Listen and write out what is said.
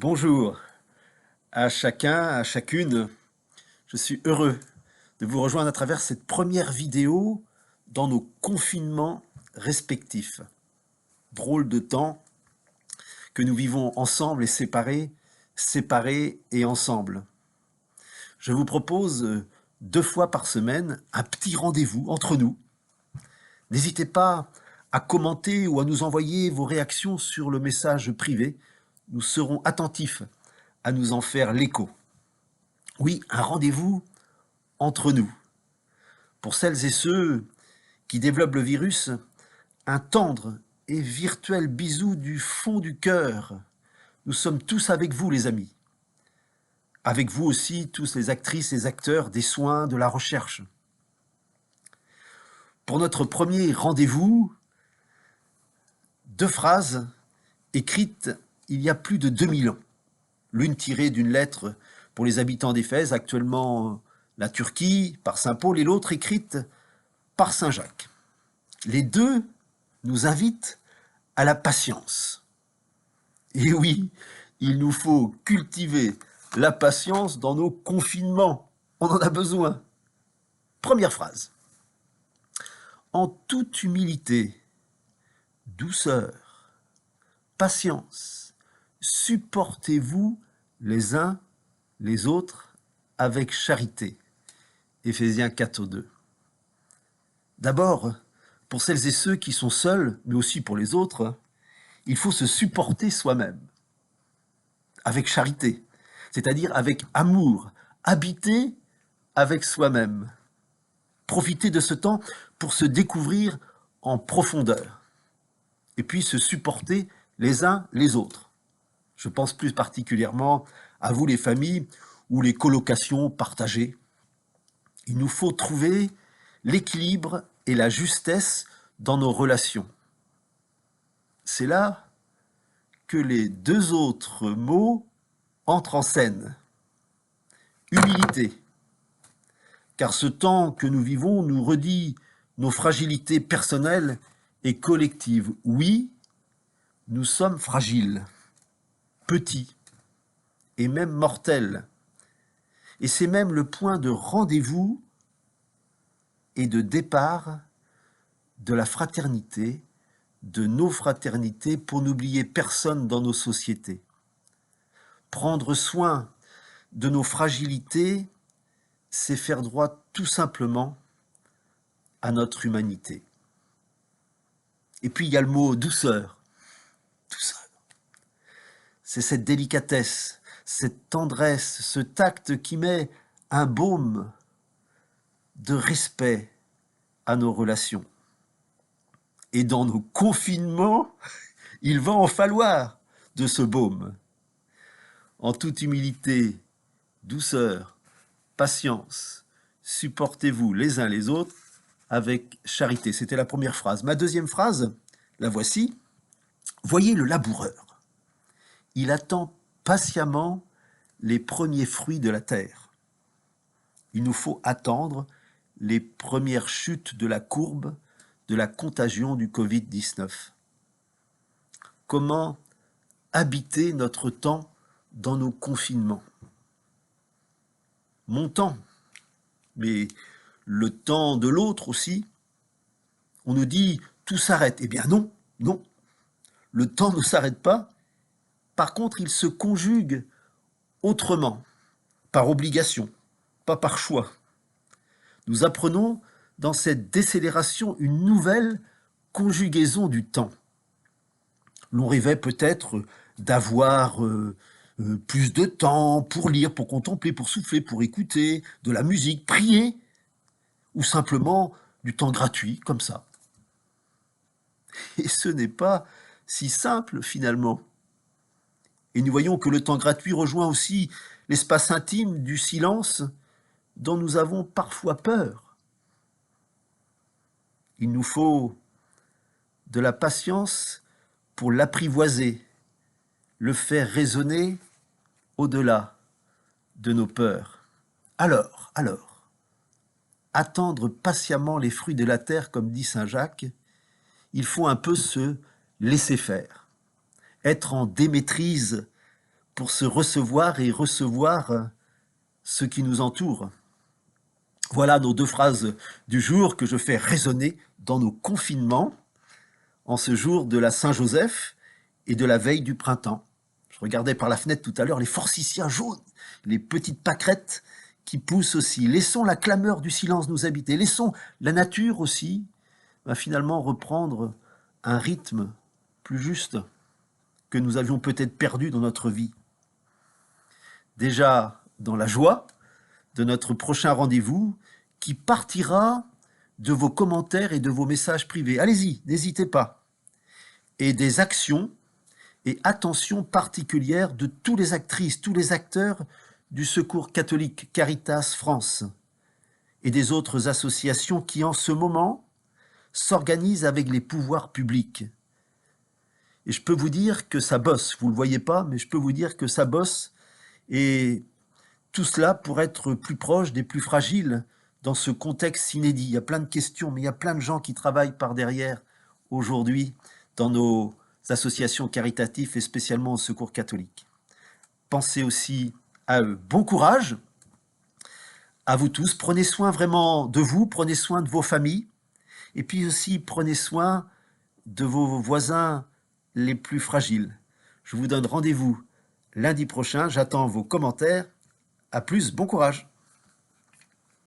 Bonjour à chacun, à chacune. Je suis heureux de vous rejoindre à travers cette première vidéo dans nos confinements respectifs. Drôle de temps que nous vivons ensemble et séparés, séparés et ensemble. Je vous propose 2 fois par semaine un petit rendez-vous entre nous. N'hésitez pas à commenter ou à nous envoyer vos réactions sur le message privé. Nous serons attentifs à nous en faire l'écho. Oui, un rendez-vous entre nous. Pour celles et ceux qui développent le virus, un tendre et virtuel bisou du fond du cœur. Nous sommes tous avec vous, les amis. Avec vous aussi, tous les actrices et acteurs des soins, de la recherche. Pour notre premier rendez-vous, 2 phrases écrites il y a plus de 2000 ans. L'une tirée d'une lettre pour les habitants d'Éphèse, actuellement la Turquie, par saint Paul, et l'autre écrite par saint Jacques. Les deux nous invitent à la patience. Et oui, il nous faut cultiver la patience dans nos confinements. On en a besoin. Première phrase. En toute humilité, douceur, patience, supportez-vous les uns les autres avec charité. Éphésiens 4:2. D'abord, pour celles et ceux qui sont seuls, mais aussi pour les autres, il faut se supporter soi-même, avec charité, c'est-à-dire avec amour, habiter avec soi-même. Profiter de ce temps pour se découvrir en profondeur, et puis se supporter les uns les autres. Je pense plus particulièrement à vous les familles ou les colocations partagées. Il nous faut trouver l'équilibre et la justesse dans nos relations. C'est là que les 2 autres mots entrent en scène. Humilité, car ce temps que nous vivons nous redit nos fragilités personnelles et collectives. Oui, nous sommes fragiles, petits et même mortels. Et c'est même le point de rendez-vous et de départ de la fraternité, de nos fraternités, pour n'oublier personne dans nos sociétés. Prendre soin de nos fragilités, c'est faire droit tout simplement à notre humanité. Et puis il y a le mot douceur. Douceur. C'est cette délicatesse, cette tendresse, ce tact qui met un baume de respect à nos relations. Et dans nos confinements, il va en falloir de ce baume. En toute humilité, douceur, patience, supportez-vous les uns les autres avec charité. C'était la première phrase. Ma deuxième phrase, la voici. Voyez le laboureur. Il attend patiemment les premiers fruits de la terre. Il nous faut attendre les premières chutes de la courbe de la contagion du Covid-19. Comment habiter notre temps dans nos confinements? Mon temps, mais le temps de l'autre aussi. On nous dit tout s'arrête. Eh bien non, non. Le temps ne s'arrête pas. Par contre, il se conjugue autrement, par obligation, pas par choix. Nous apprenons dans cette décélération une nouvelle conjugaison du temps. L'on rêvait peut-être d'avoir plus de temps pour lire, pour contempler, pour souffler, pour écouter, de la musique, prier, ou simplement du temps gratuit, comme ça. Et ce n'est pas si simple finalement. Et nous voyons que le temps gratuit rejoint aussi l'espace intime du silence dont nous avons parfois peur. Il nous faut de la patience pour l'apprivoiser, le faire résonner au-delà de nos peurs. Alors, attendre patiemment les fruits de la terre, comme dit saint Jacques, il faut un peu se laisser faire, être en démaîtrise pour se recevoir et recevoir ceux qui nous entourent. Voilà nos deux phrases du jour que je fais résonner dans nos confinements en ce jour de la Saint-Joseph et de la veille du printemps. Je regardais par la fenêtre tout à l'heure les forsythias jaunes, les petites pâquerettes qui poussent aussi. Laissons la clameur du silence nous habiter. Laissons la nature aussi finalement reprendre un rythme plus juste que nous avions peut-être perdu dans notre vie. Déjà dans la joie de notre prochain rendez-vous qui partira de vos commentaires et de vos messages privés. Allez-y, n'hésitez pas. Et des actions et attention particulière de tous les actrices, tous les acteurs du Secours catholique Caritas France et des autres associations qui en ce moment s'organisent avec les pouvoirs publics. Et je peux vous dire que ça bosse, vous ne le voyez pas, mais je peux vous dire que ça bosse, et tout cela pour être plus proche des plus fragiles dans ce contexte inédit. Il y a plein de questions, mais il y a plein de gens qui travaillent par derrière aujourd'hui dans nos associations caritatives et spécialement au Secours catholique. Pensez aussi à eux. Bon courage à vous tous. Prenez soin vraiment de vous, prenez soin de vos familles, et puis aussi prenez soin de vos voisins les plus fragiles. Je vous donne rendez-vous lundi prochain. J'attends vos commentaires. À plus, bon courage.